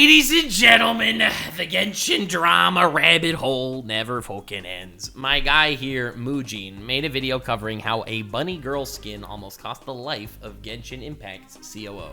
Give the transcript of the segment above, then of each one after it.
Ladies and gentlemen, the Genshin drama rabbit hole never fucking ends. My guy here, Mujin, made a video covering how a bunny girl skin almost cost the life of Genshin Impact's CEO.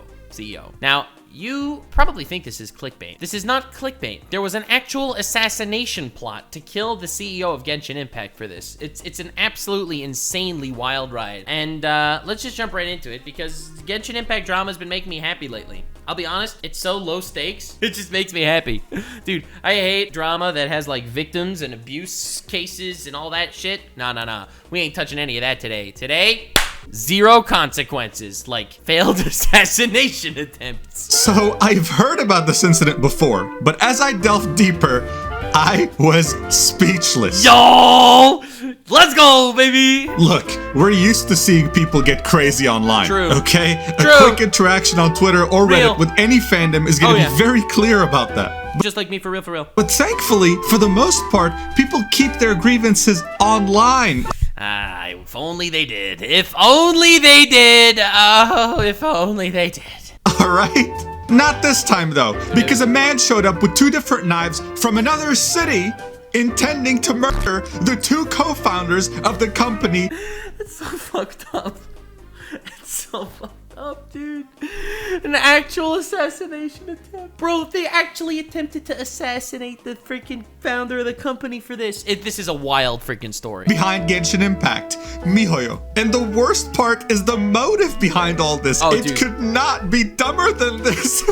Now, you probably think this is clickbait. This is not clickbait. There was an actual assassination plot to kill the CEO of Genshin Impact for this. It's an absolutely insanely wild ride. And let's just jump right into it because Genshin Impact drama has been making me happy lately. I'll be honest, it's so low stakes, it just makes me happy. Dude, I hate drama that has like victims and abuse cases and all that shit. Nah. We ain't touching any of that today. Today, zero consequences, like failed assassination attempts. So I've heard about this incident before, but as I delved deeper, I was speechless. Yo! Let's go, baby! Look, we're used to seeing people get crazy online. True. Okay? True. A quick interaction on Twitter or Reddit with any fandom is gonna be very clear about that. Just like me, for real. But thankfully, for the most part, people keep their grievances online. If only they did. If only they did. Oh, if only they did. Alright? Not this time though, because a man showed up with 2 different knives from another city intending to murder the 2 co-founders of the company. It's so fucked up. It's so fucked up, dude. An actual assassination attempt. Bro, they actually attempted to assassinate the freaking founder of the company for this. This is a wild freaking story. Behind Genshin Impact, MiHoYo. And the worst part is the motive behind all this. It could not be dumber than this.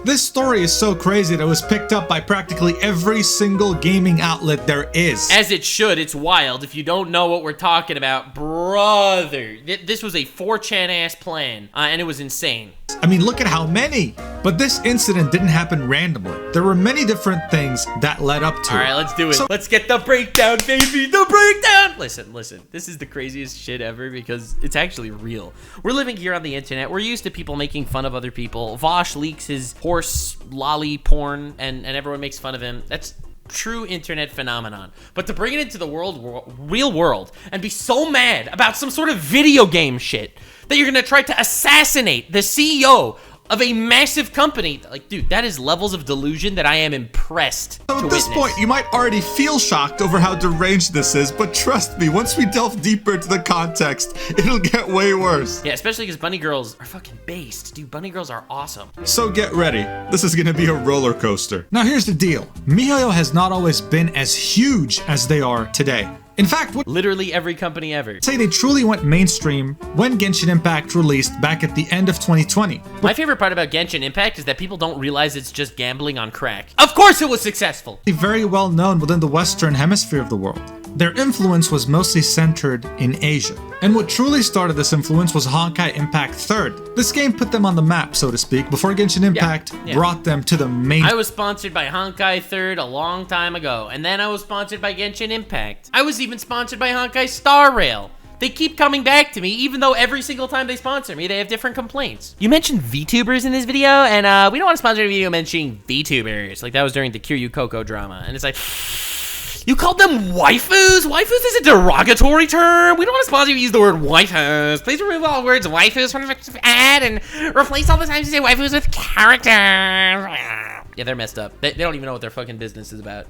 This story is so crazy that it was picked up by practically every single gaming outlet there is. As it should. It's wild. If you don't know what we're talking about, brother, this was a 4chan-ass plan, and it was insane. I mean, look at how many. But this incident didn't happen randomly. There were many different things that led up to it. All right, let's do it. Let's get the breakdown, baby. The breakdown. Listen. This is the craziest shit ever because it's actually real. We're living here on the internet. We're used to people making fun of other people. Vosh leaks his horse lolly porn and everyone makes fun of him. That's true internet phenomenon. But to bring it into the real world and be so mad about some sort of video game shit that you're gonna try to assassinate the CEO of a massive company, like, dude, that is levels of delusion that I am impressed to at this point, you might already feel shocked over how deranged this is, but trust me, once we delve deeper into the context, it'll get way worse. Yeah, especially because bunny girls are fucking based. Dude, bunny girls are awesome. So get ready. This is gonna be a roller coaster. Now here's the deal. MiHoYo has not always been as huge as they are today. In fact, literally every company ever. Say they truly went mainstream when Genshin Impact released back at the end of 2020. My favorite part about Genshin Impact is that people don't realize it's just gambling on crack. Of course it was successful! Very well known within the Western hemisphere of the world. Their influence was mostly centered in Asia. And what truly started this influence was Honkai Impact 3rd. This game put them on the map, so to speak, before Genshin Impact brought them to the main. I was sponsored by Honkai 3rd a long time ago, and then I was sponsored by Genshin Impact. I was even sponsored by Honkai Star Rail. They keep coming back to me, even though every single time they sponsor me, they have different complaints. You mentioned VTubers in this video, and we don't want to sponsor a video mentioning VTubers. Like, that was during the Kiryu Coco drama, and it's like, you called them waifus? Waifus is a derogatory term. We don't want to sponsor you use the word waifus. Please remove all words waifus from the ad and replace all the times you say waifus with characters. Yeah, they're messed up. They don't even know what their fucking business is about.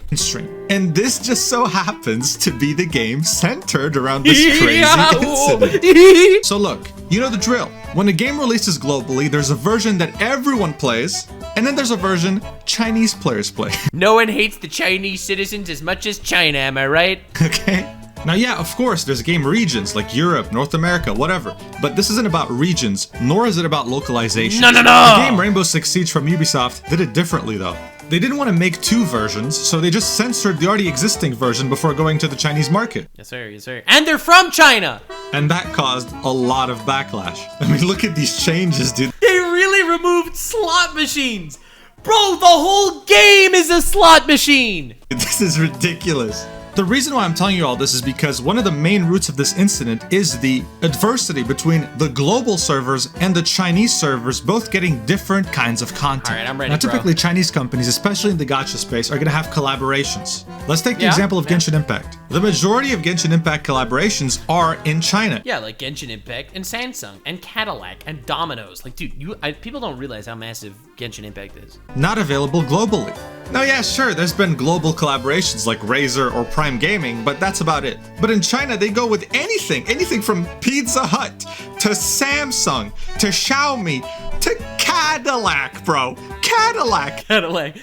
And this just so happens to be the game centered around this crazy incident. So look, you know the drill. When a game releases globally, there's a version that everyone plays, and then there's a version Chinese players play. No one hates the Chinese citizens as much as China, am I right? Okay. Now, yeah, of course, there's game regions like Europe, North America, whatever. But this isn't about regions, nor is it about localization. No! The game Rainbow Six Siege from Ubisoft did it differently, though. They didn't want to make 2 versions, so they just censored the already existing version before going to the Chinese market. Yes, sir. And they're from China! And that caused a lot of backlash. I mean, look at these changes, dude. They really removed slot machines! Bro, the whole game is a slot machine! This is ridiculous. The reason why I'm telling you all this is because one of the main roots of this incident is the adversity between the global servers and the Chinese servers, both getting different kinds of content. All right, I'm ready, Now, typically Chinese companies, especially in the gacha space, are going to have collaborations. Let's take the example of Genshin Impact. The majority of Genshin Impact collaborations are in China. Yeah, like Genshin Impact and Samsung and Cadillac and Domino's. Like, dude, people don't realize how massive Genshin Impact is. Not available globally. Now, yeah, sure, there's been global collaborations like Razer or Prime Gaming, but that's about it. But in China, they go with anything from Pizza Hut to Samsung to Xiaomi to Cadillac, bro. Cadillac. They're like,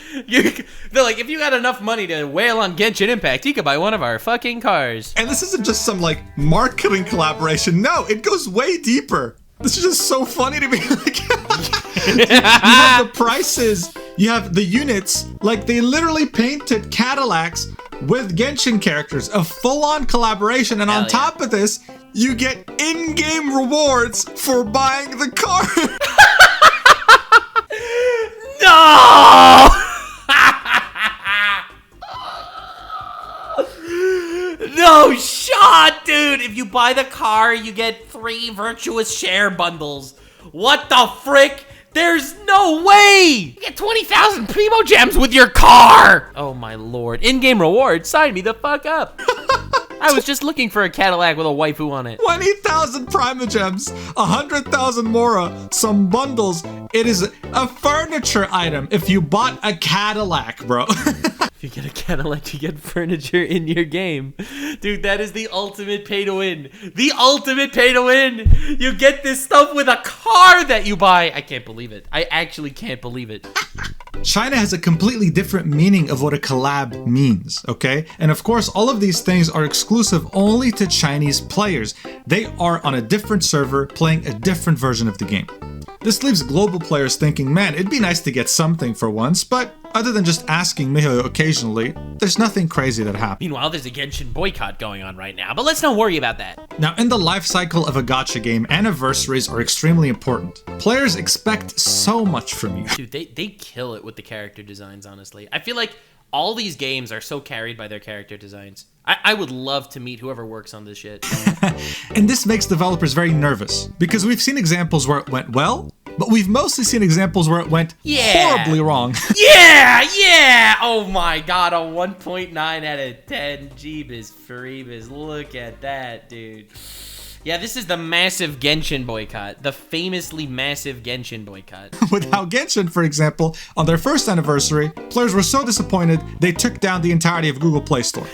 if you got enough money to whale on Genshin Impact, you could buy one of our fucking cars. And this isn't just some like marketing collaboration. No, it goes way deeper. This is just so funny to me. Like, you have the prices, you have the units, like they literally painted Cadillacs with Genshin characters, a full-on collaboration, and on top of this, you get in-game rewards for buying the car. No! No shot, dude! If you buy the car, you get 3 virtuous share bundles. What the frick? There's no way! You get 20,000 Primo Gems with your car! Oh my lord. In-game rewards? Sign me the fuck up. I was just looking for a Cadillac with a waifu on it. 20,000 Primogems, 100,000 Mora, some bundles. It is a furniture item if you bought a Cadillac, bro. If you get a Cadillac, you get furniture in your game. Dude, that is the ultimate pay to win. The ultimate pay to win. You get this stuff with a car that you buy. I can't believe it. I actually can't believe it. China has a completely different meaning of what a collab means, okay? And of course, all of these things are exclusive only to Chinese players. They are on a different server playing a different version of the game. This leaves global players thinking, man, it'd be nice to get something for once, but other than just asking miHoYo occasionally, there's nothing crazy that happens. Meanwhile, there's a Genshin boycott going on right now, but let's not worry about that. Now, in the life cycle of a gacha game, anniversaries are extremely important. Players expect so much from you. Dude, they kill it with the character designs, honestly. I feel like all these games are so carried by their character designs. I would love to meet whoever works on this shit. And this makes developers very nervous, because we've seen examples where it went well, but we've mostly seen examples where it went horribly wrong. Yeah! Oh my god, a 1.9 out of 10. Jeebus Freebus. Look at that, dude. Yeah, this is the massive Genshin boycott. The famously massive Genshin boycott. With how Genshin, for example, on their first anniversary, players were so disappointed, they took down the entirety of Google Play Store.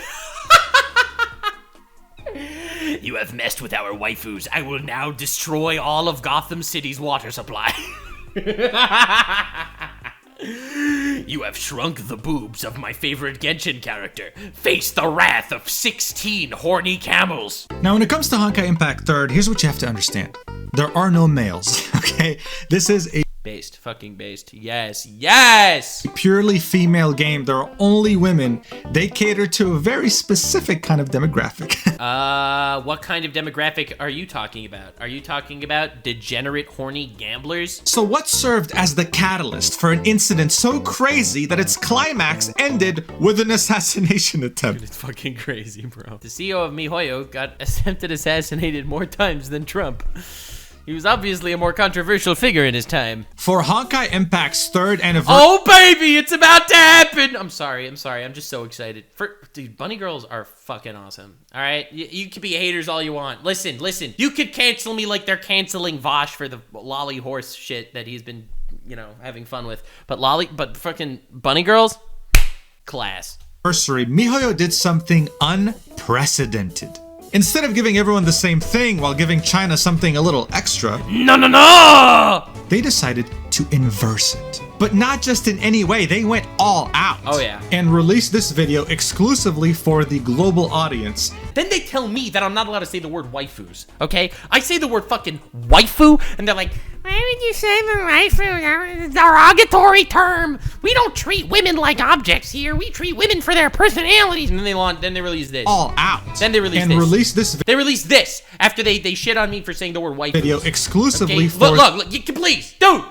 You have messed with our waifus. I will now destroy all of Gotham City's water supply. You have shrunk the boobs of my favorite Genshin character. Face the wrath of 16 horny camels. Now, when it comes to Honkai Impact 3rd, here's what you have to understand. There are no males, okay? This is a fucking based. Yes! purely female game. There are only women. They cater to a very specific kind of demographic. What kind of demographic are you talking about? Are you talking about degenerate, horny gamblers? So what served as the catalyst for an incident so crazy that its climax ended with an assassination attempt? Dude, it's fucking crazy, bro. The CEO of miHoYo got attempted assassinated more times than Trump. He was obviously a more controversial figure in his time. For Honkai Impact's 3rd anniversary— Oh baby, it's about to happen! I'm sorry, I'm just so excited. Dude, bunny girls are fucking awesome. Alright? You can be haters all you want. Listen. You could cancel me like they're canceling Vosh for the lolly horse shit that he's been, having fun with. But fucking bunny girls? Class. miHoYo did something unprecedented. Instead of giving everyone the same thing while giving China something a little extra— No! They decided to inverse it. But not just in any way, they went all out. Oh yeah. And released this video exclusively for the global audience. Then they tell me that I'm not allowed to say the word waifus, okay? I say the word fucking waifu, and they're like, why would you say the waifu? It's a derogatory term. We don't treat women like objects here. We treat women for their personalities. And then they release this. All out. Then they release and this. Released this. They released this after they shit on me for saying the word waifu. Video exclusively okay? for— Look, you can please, dude.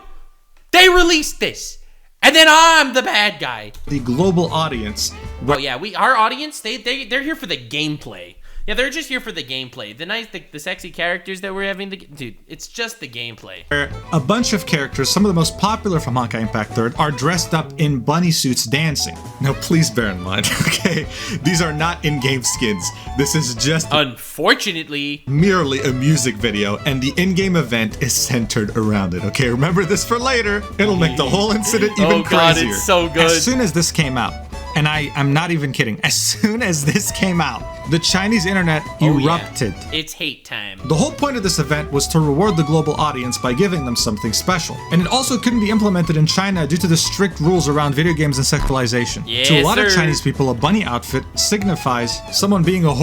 They released this, and then I'm the bad guy. The global audience, Oh yeah, our audience, they're here for the gameplay. Yeah, they're just here for the gameplay. The sexy characters that we're having, dude, it's just the gameplay. A bunch of characters, some of the most popular from Honkai Impact 3rd, are dressed up in bunny suits dancing. Now, please bear in mind, okay, these are not in-game skins. This is just, unfortunately, merely a music video, and the in-game event is centered around it, okay? Remember this for later. It'll make the whole incident even crazier. Oh god, it's so good. As soon as this came out, and I'm not even kidding, as soon as this came out, the Chinese internet erupted. Yeah. It's hate time. The whole point of this event was to reward the global audience by giving them something special. And it also couldn't be implemented in China due to the strict rules around video games and sexualization. Yes, to a lot of Chinese people, a bunny outfit signifies someone being a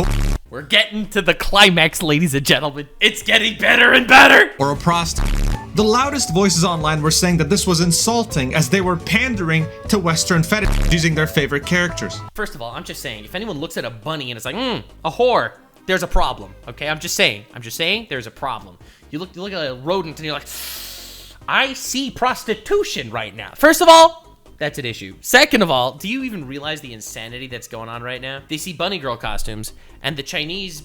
We're getting to the climax, ladies and gentlemen. It's getting better and better! Or a prostitute. The loudest voices online were saying that this was insulting as they were pandering to Western fetishes using their favorite characters. First of all, I'm just saying, if anyone looks at a bunny and it's like, a whore, there's a problem, okay? I'm just saying there's a problem. You look at a rodent and you're like, I see prostitution right now. First of all, that's an issue. Second of all, do you even realize the insanity that's going on right now? They see bunny girl costumes, and the Chinese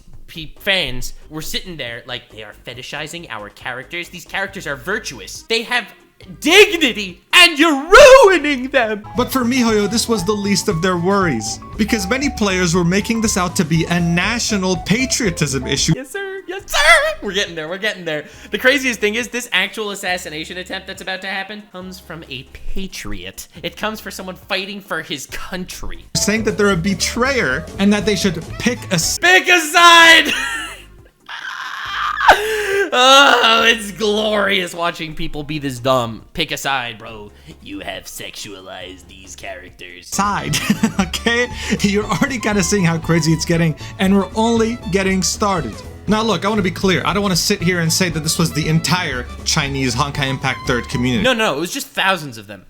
fans were sitting there like, they are fetishizing our characters. These characters are virtuous. They have dignity, and you're ruining them. But for MiHoYo, this was the least of their worries, because many players were making this out to be a national patriotism issue. Yes, sir. Yes, sir. We're getting there. We're getting there. The craziest thing is this actual assassination attempt that's about to happen comes from a patriot. It comes for someone fighting for his country. Saying that they're a betrayer and that they should pick a side. Oh, it's glorious watching people be this dumb. Pick a side, bro. You have sexualized these characters. Side, okay? You're already kind of seeing how crazy it's getting, and we're only getting started. Now look, I want to be clear. I don't want to sit here and say that this was the entire Chinese Honkai Impact 3rd community. No, it was just thousands of them.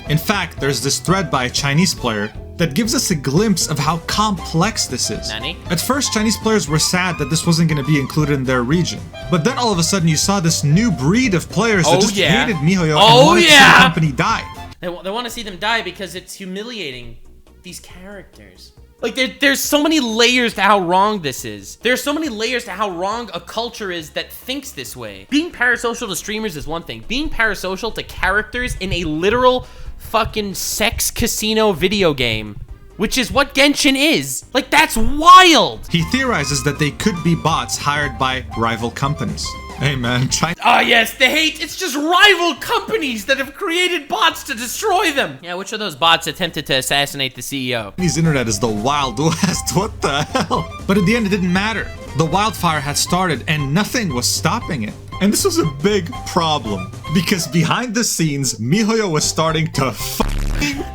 In fact, there's this thread by a Chinese player that gives us a glimpse of how complex this is. Nani? At first, Chinese players were sad that this wasn't going to be included in their region. But then all of a sudden, you saw this new breed of players that just hated MiHoYo and wanted to see the company die. They want to see them die because it's humiliating these characters. Like, there's so many layers to how wrong this is. There's so many layers to how wrong a culture is that thinks this way. Being parasocial to streamers is one thing. Being parasocial to characters in a literal fucking sex casino video game, which is what Genshin is. Like, that's wild. He theorizes that they could be bots hired by rival companies. Hey man, China. Oh yes, the hate. It's just rival companies that have created bots to destroy them. Yeah, which of those bots attempted to assassinate the CEO? Chinese internet is the Wild West. What the hell? But in the end, it didn't matter. The wildfire had started and nothing was stopping it. And this was a big problem because behind the scenes, MiHoYo was starting to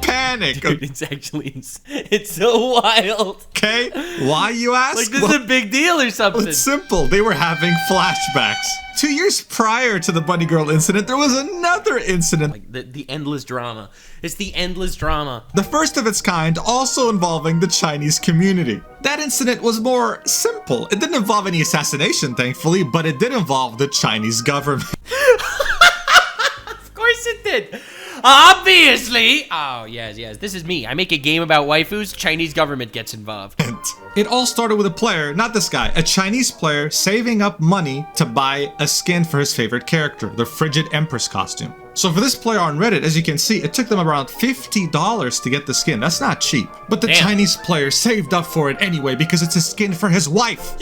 panic. Dude, it's so wild. Okay, why you ask? Like this is a big deal or something. It's simple. They were having flashbacks. 2 years prior to the bunny girl incident, there was another incident. Like the endless drama. It's the endless drama. The first of its kind, also involving the Chinese community. That incident was more simple. It didn't involve any assassination, thankfully, but it did involve the Chinese government. Of course it did. Obviously. Oh, yes. This is me. I make a game about waifus. Chinese government gets involved. It all started with a player, not this guy, a Chinese player saving up money to buy a skin for his favorite character, the Frigid Empress costume. So for this player on Reddit, as you can see, it took them around $50 to get the skin. That's not cheap. But the Chinese player saved up for it anyway because it's a skin for his wife.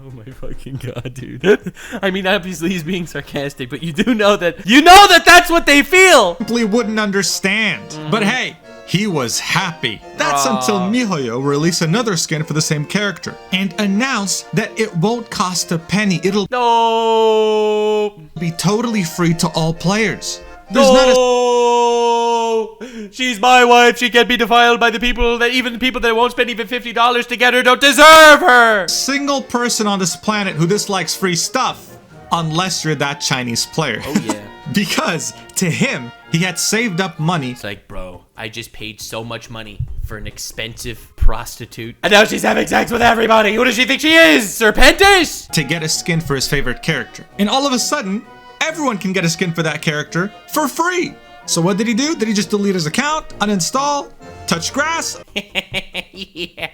Oh my fucking god, dude. I mean, obviously he's being sarcastic, but you know that that's what they feel. Simply wouldn't understand. But hey, he was happy. That's until MiHoYo released another skin for the same character and announced that it won't cost a penny. It'll be totally free to all players. She's my wife. She can't be defiled by the people that won't spend even $50 to get her don't deserve her. Single person on this planet who dislikes free stuff, unless you're that Chinese player. Oh yeah. Because to him, he had saved up money. It's like, bro, I just paid so much money for an expensive prostitute, and now she's having sex with everybody. Who does she think she is? Serpentis? To get a skin for his favorite character. And all of a sudden, everyone can get a skin for that character for free. So what did he do? Did he just delete his account? Uninstall? touch grass. Yeah.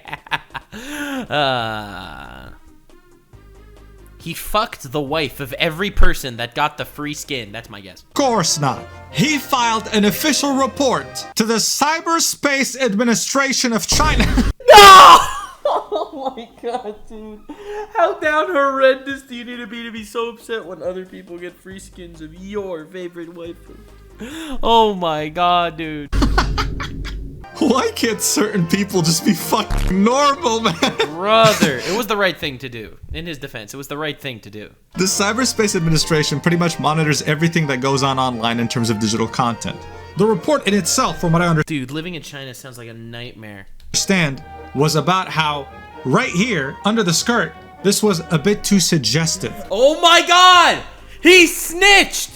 He fucked the wife of every person that got the free skin. That's my guess. Of course not. He filed an official report to the Cyberspace Administration of China. No! Oh my god, dude. How down horrendous do you need to be so upset when other people get free skins of your favorite waifu? Oh my god, dude. Why can't certain people just be fucking normal, man? Brother, it was the right thing to do. In his defense, it was the right thing to do. The Cyberspace Administration pretty much monitors everything that goes on online in terms of digital content. The report in itself, from what I Dude, living in China sounds like a nightmare. understand, was about how right here, under the skirt, this was a bit too suggestive. Oh my god! He snitched!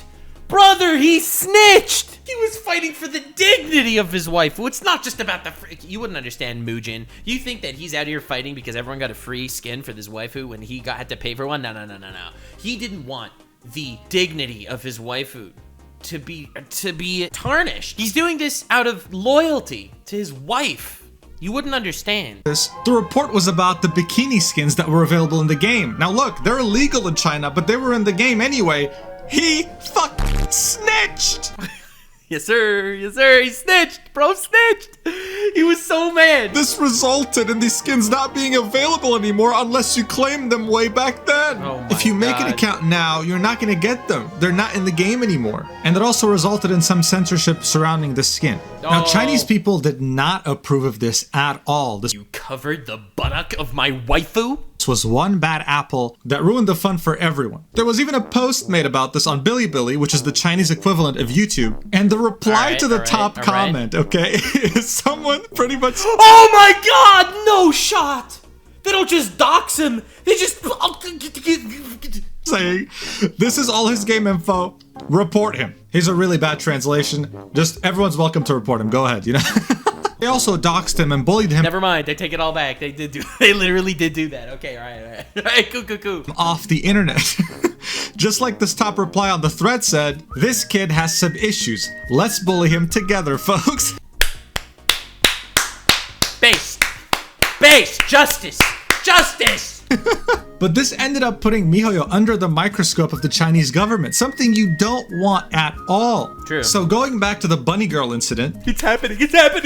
Brother, he snitched! He was fighting for the dignity of his wife. It's not just about the you wouldn't understand Mujin. You think that he's out here fighting because everyone got a free skin for this waifu when he had to pay for one? No. He didn't want the dignity of his waifu to be tarnished. He's doing this out of loyalty to his wife. You wouldn't understand. The report was about the bikini skins that were available in the game. Now look, they're illegal in China, but they were in the game anyway. He fucking snitched! Yes, sir. Yes, sir. He snitched. Bro snitched. He was so mad. This resulted in these skins not being available anymore unless you claimed them way back then. Oh my if you make an God. account now, you're not going to get them. They're not in the game anymore. And it also resulted in some censorship surrounding the skin. Now, Oh. Chinese people did not approve of this at all. This You covered the buttock of my waifu? was one bad apple that ruined the fun for everyone. There was even a post made about this on Bilibili, which is the Chinese equivalent of YouTube, and the reply to the top comment, okay, is someone pretty much Oh my god, no shot! They don't just dox him, they just... saying, this is all his game info, report him. He's a really bad translation. Just everyone's welcome to report him. Go ahead, you know? They also doxed him and bullied him Never mind, they take it all back. They literally did do that. Okay, alright. Alright, cool. off the internet. Just like this top reply on the thread said, this kid has some issues. Let's bully him together, folks. Base, justice! But this ended up putting MiHoYo under the microscope of the Chinese government, something you don't want at all. True. So going back to the bunny girl incident, It's happening,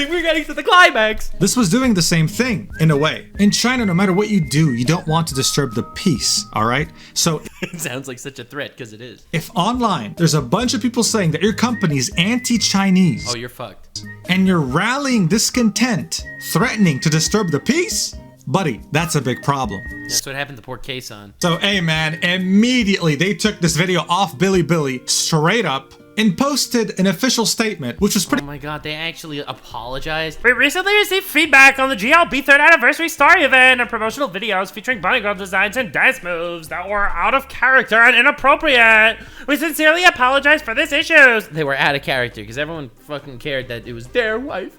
we're getting to the climax! this was doing the same thing, in a way. In China, no matter what you do, you don't want to disturb the peace, alright? So It sounds like such a threat, because it is. if online, there's a bunch of people saying that your company's anti-Chinese, Oh, you're fucked. and you're rallying discontent, threatening to disturb the peace, buddy, that's a big problem. That's what happened to poor K-san. So, hey man, immediately they took this video off Bilibili straight up and posted an official statement, which was Oh pretty my god, they actually apologized? We recently received feedback on the GLB 3rd anniversary story event and promotional videos featuring bunny girl designs and dance moves that were out of character and inappropriate. We sincerely apologize for these issues. They were out of character, because everyone fucking cared that it was their wife.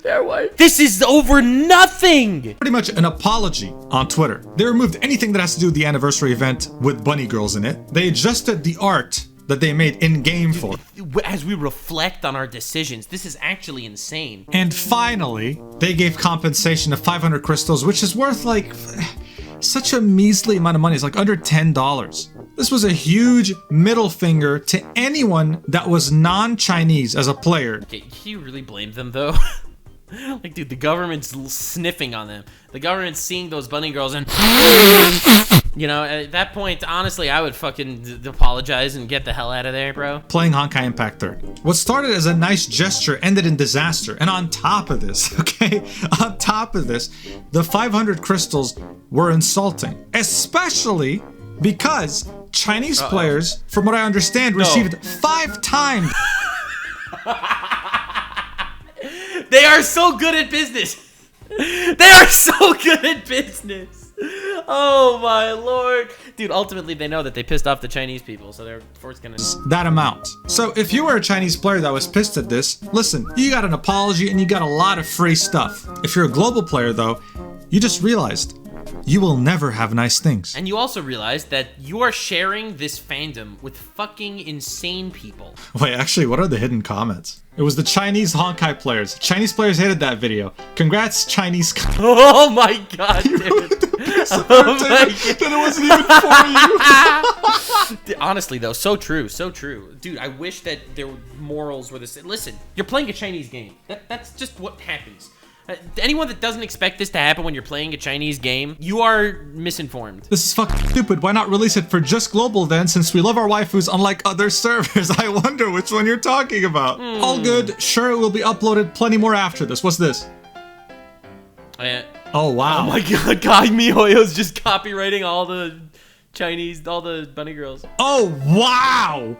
Their wife. This is over nothing! much an apology on Twitter. They removed anything that has to do with the anniversary event with bunny girls in it. They adjusted the art that they made in-game for. As we reflect on our decisions, this is actually insane. And finally, they gave compensation of 500 crystals, which is worth like such a measly amount of money. It's like under $10. This was a huge middle finger to anyone that was non-Chinese as a player. Okay, can you really blame them though? Like, dude, the government's sniffing on them. The government's seeing those bunny girls and... You know, at that point, honestly, I would fucking apologize and get the hell out of there, bro. Playing Honkai Impact 3. What started as a nice gesture ended in disaster. And on top of this, okay, on top of this, the 500 crystals were insulting. Especially because Chinese players, from what I understand, received 5 times. They are so good at business. They are so good at business. Oh my lord. Dude, ultimately they know that they pissed off the Chinese people, so they're forced gonna... That amount. So if you were a Chinese player that was pissed at this, listen, you got an apology and you got a lot of free stuff. If you're a global player though, you just realized you will never have nice things. And you also realize that you are sharing this fandom with fucking insane people. Wait, actually, what are the hidden comments? It was the Chinese Honkai players. Chinese players hated that video. Congrats, Chinese. Oh my god, dude. Oh my god. Then it wasn't even for you. Honestly, though, so true, so true. Dude, I wish that their morals were the same. Listen, you're playing a Chinese game. That's just what happens. Anyone that doesn't expect this to happen when you're playing a Chinese game, you are misinformed. This is fucking stupid. Why not release it for just global then, since we love our waifus unlike other servers? I wonder which one you're talking about. All good. Sure, it will be uploaded plenty more after this. What's this? Oh, wow. Oh my god, Guy MiHoYo's just copywriting all the Chinese, all the bunny girls. Oh, wow.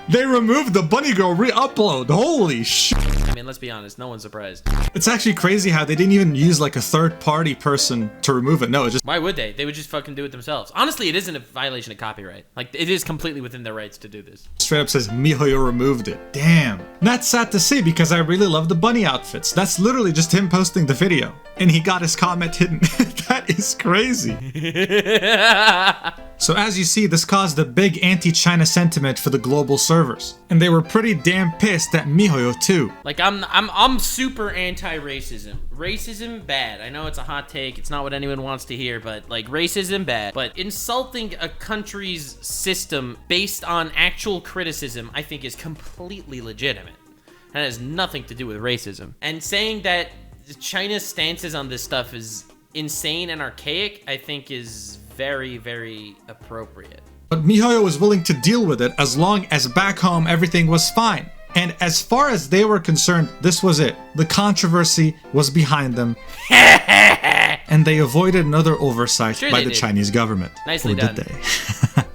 They removed the bunny girl re-upload. Holy shit. I mean, let's be honest, no one's surprised. It's actually crazy how they didn't even use like a third-party person to remove it. No, it just... Why would they? They would just fucking do it themselves. Honestly, it isn't a violation of copyright. Like, it is completely within their rights to do this. Straight up says MiHoYo removed it. Damn. That's sad to see because I really love the bunny outfits. That's literally just him posting the video. And he got his comment hidden. That is crazy. So as you see, this caused a big anti-China sentiment for the global servers. And they were pretty damn pissed at MiHoYo too. Like, I'm super anti-racism. Racism, bad. I know it's a hot take. It's not what anyone wants to hear, but like, racism, bad. But insulting a country's system based on actual criticism, I think is completely legitimate. That has nothing to do with racism. And saying that China's stances on this stuff is insane and archaic, I think is very, very appropriate. But MiHoYo was willing to deal with it as long as back home everything was fine. And as far as they were concerned, this was it. The controversy was behind them. And they avoided another oversight by the Chinese government. Nicely done. Did they?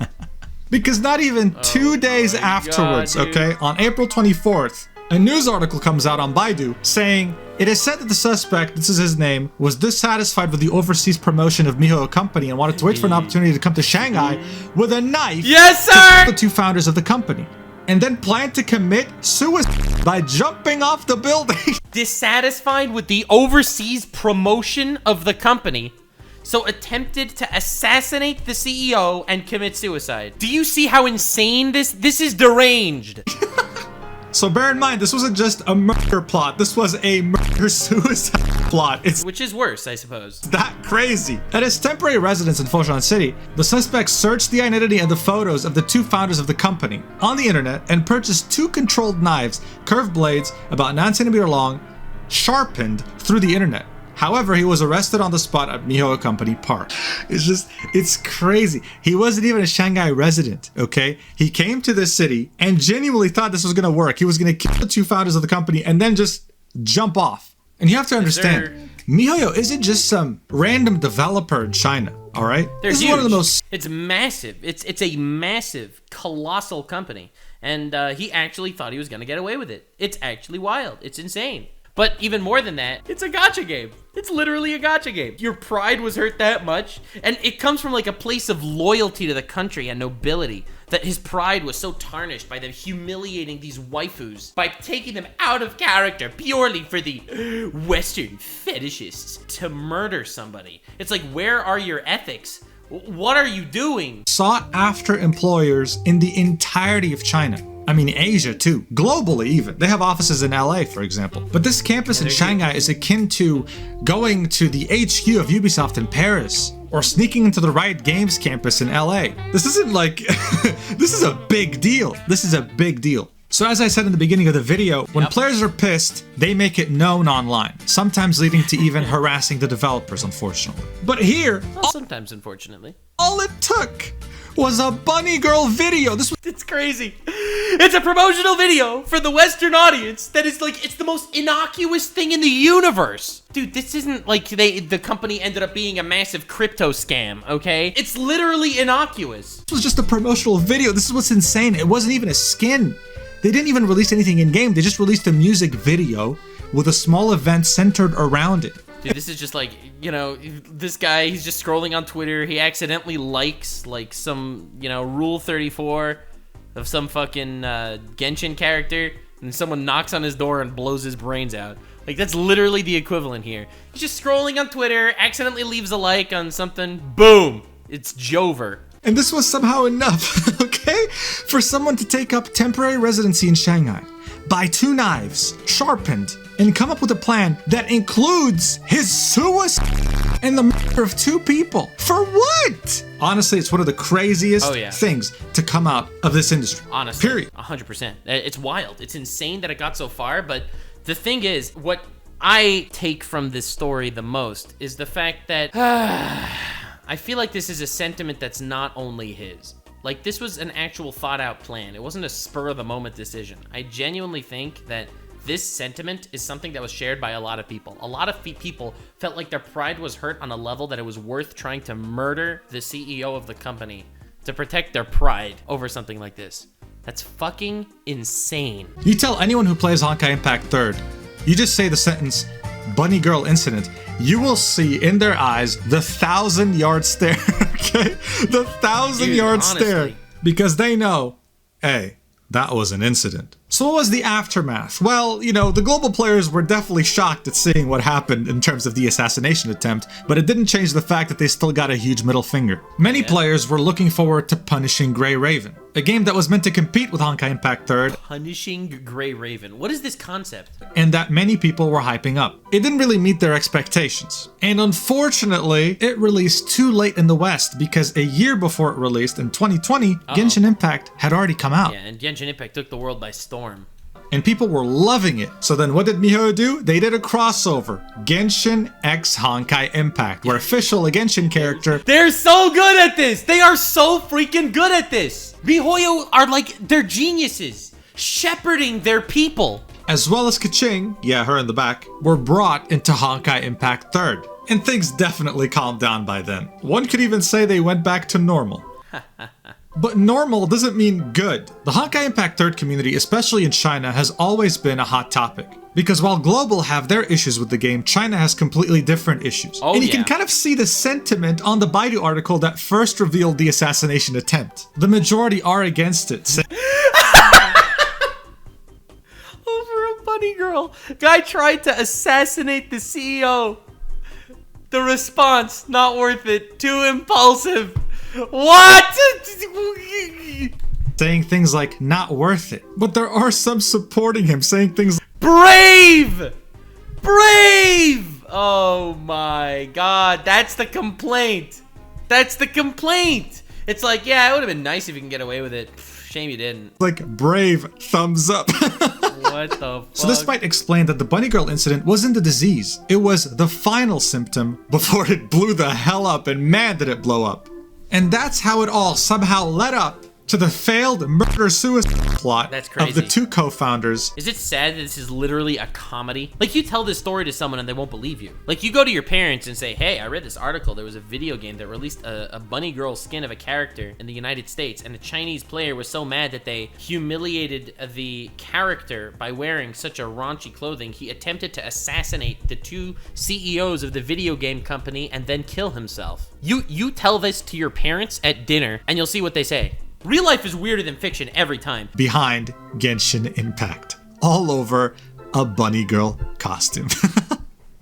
Because not even 2 days afterwards, okay, on April 24th, a news article comes out on Baidu saying, it is said that the suspect, this is his name, was dissatisfied with the overseas promotion of MiHoYo company and wanted to wait for an opportunity to come to Shanghai with a knife yes, sir! to kill the two founders of the company. And then planned to commit suicide by jumping off the building. Dissatisfied with the overseas promotion of the company, so attempted to assassinate the CEO and commit suicide. Do you see how insane this is? Deranged. So bear in mind, this wasn't just a murder plot. This was a murder-suicide plot. It's which is worse, I suppose. That crazy. At his temporary residence in Foshan City, the suspect searched the identity and the photos of the two founders of the company on the internet and purchased two controlled knives, curved blades, about 9 centimeters long, sharpened through the internet. However, he was arrested on the spot at MiHoYo Company Park. It's crazy. He wasn't even a Shanghai resident, okay? He came to this city and genuinely thought this was gonna work. He was gonna kill the two founders of the company and then just jump off. And you have to understand, MiHoYo isn't just some random developer in China, all right? This is one of the most... It's massive. It's a massive, colossal company. And he actually thought he was gonna get away with it. It's actually wild. It's insane. But even more than that, it's a gacha game. It's literally a gacha game. Your pride was hurt that much, and it comes from like a place of loyalty to the country and nobility, that his pride was so tarnished by them humiliating these waifus, by taking them out of character purely for the Western fetishists to murder somebody. It's like, where are your ethics? What are you doing? Sought after employers in the entirety of China. I mean, Asia too, globally even. They have offices in LA, for example. But this campus in Shanghai is akin to going to the HQ of Ubisoft in Paris, or sneaking into the Riot Games campus in LA. This isn't like, this is a big deal. This is a big deal. So as I said in the beginning of the video, when players are pissed, they make it known online, sometimes leading to even harassing the developers, unfortunately. But here, well, sometimes, unfortunately, all it took was a bunny girl video. It's crazy. It's a promotional video for the Western audience that is like, it's the most innocuous thing in the universe. Dude, this isn't like the company ended up being a massive crypto scam, okay? It's literally innocuous. This was just a promotional video. This is what's insane. It wasn't even a skin. They didn't even release anything in-game. They just released a music video with a small event centered around it. Dude, this is just like, you know, this guy, he's just scrolling on Twitter. He accidentally likes like some, you know, Rule 34 of some fucking Genshin character. And and someone knocks on his door and blows his brains out. Like, that's literally the equivalent here. He's just scrolling on Twitter, accidentally leaves a like on something, boom, it's Jover. And this was somehow enough, okay? For someone to take up temporary residency in Shanghai, buy 2 knives, sharpened, and come up with a plan that includes his suicide and the murder of 2 people. For what? Honestly, it's one of the craziest things to come out of this industry. Honestly, period. 100%. It's wild. It's insane that it got so far, but the thing is, what I take from this story the most is the fact that I feel like this is a sentiment that's not only his. Like, this was an actual thought out plan. It wasn't a spur of the moment decision. I genuinely think that this sentiment is something that was shared by a lot of people. A lot of people felt like their pride was hurt on a level that it was worth trying to murder the CEO of the company to protect their pride over something like this. That's fucking insane. You tell anyone who plays Honkai Impact 3rd, you just say the sentence, Bunny Girl Incident, you will see in their eyes the 1,000-yard stare, okay? The 1,000-yard stare. Because they know, hey, that was an incident. So what was the aftermath? Well, you know, the global players were definitely shocked at seeing what happened in terms of the assassination attempt, but it didn't change the fact that they still got a huge middle finger. Many players were looking forward to punishing Grey Raven, a game that was meant to compete with Honkai Impact 3rd. Punishing Grey Raven. What is this concept? And that many people were hyping up. It didn't really meet their expectations. And unfortunately, it released too late in the West because a year before it released in 2020, Genshin Impact had already come out. Yeah, and Genshin Impact took the world by storm. And people were loving it. So then what did miHoYo do? They did a crossover. Genshin x Honkai Impact, where official a Genshin character... They're so good at this! They are so freaking good at this! miHoYo are like, they're geniuses. Shepherding their people. As well as Kaching, yeah, her in the back, were brought into Honkai Impact 3rd. And things definitely calmed down by then. One could even say they went back to normal. But normal doesn't mean good. The Honkai Impact 3rd community, especially in China, has always been a hot topic. Because while Global have their issues with the game, China has completely different issues. And you can kind of see the sentiment on the Baidu article that first revealed the assassination attempt. The majority are against it. Over a bunny girl. Guy tried to assassinate the CEO. The response, not worth it. Too impulsive. What? Saying things like, not worth it. But there are some supporting him, saying things like, brave! Brave! Oh my god, that's the complaint. That's the complaint. It's like, yeah, it would have been nice if you can get away with it. Shame you didn't. Like, brave, thumbs up. What the fuck? So this might explain that the Bunny Girl incident wasn't the disease. It was the final symptom before it blew the hell up, and man did it blow up. And that's how it all somehow led up to the failed murder-suicide plot of the 2 co-founders. Is it sad that this is literally a comedy? Like, you tell this story to someone and they won't believe you. Like, you go to your parents and say, hey, I read this article. There was a video game that released a bunny girl skin of a character in the United States, and a Chinese player was so mad that they humiliated the character by wearing such a raunchy clothing, he attempted to assassinate the 2 CEOs of the video game company and then kill himself. You tell this to your parents at dinner, and you'll see what they say. Real life is weirder than fiction every time. Behind Genshin Impact. All over a bunny girl costume.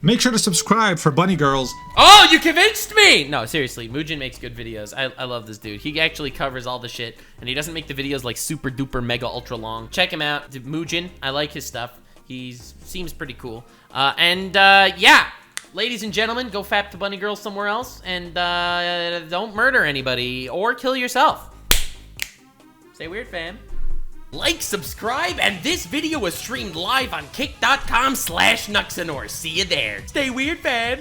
Make sure to subscribe for bunny girls. Oh, you convinced me! No, seriously, Muujin makes good videos. I love this dude. He actually covers all the shit, and he doesn't make the videos like super duper mega ultra long. Check him out, Muujin. I like his stuff. He seems pretty cool. Yeah. Ladies and gentlemen, go fap the bunny girl somewhere else, and don't murder anybody or kill yourself. Stay weird, fam. Like, subscribe, and this video was streamed live on kick.com/Nuxanor. See you there. Stay weird, fam.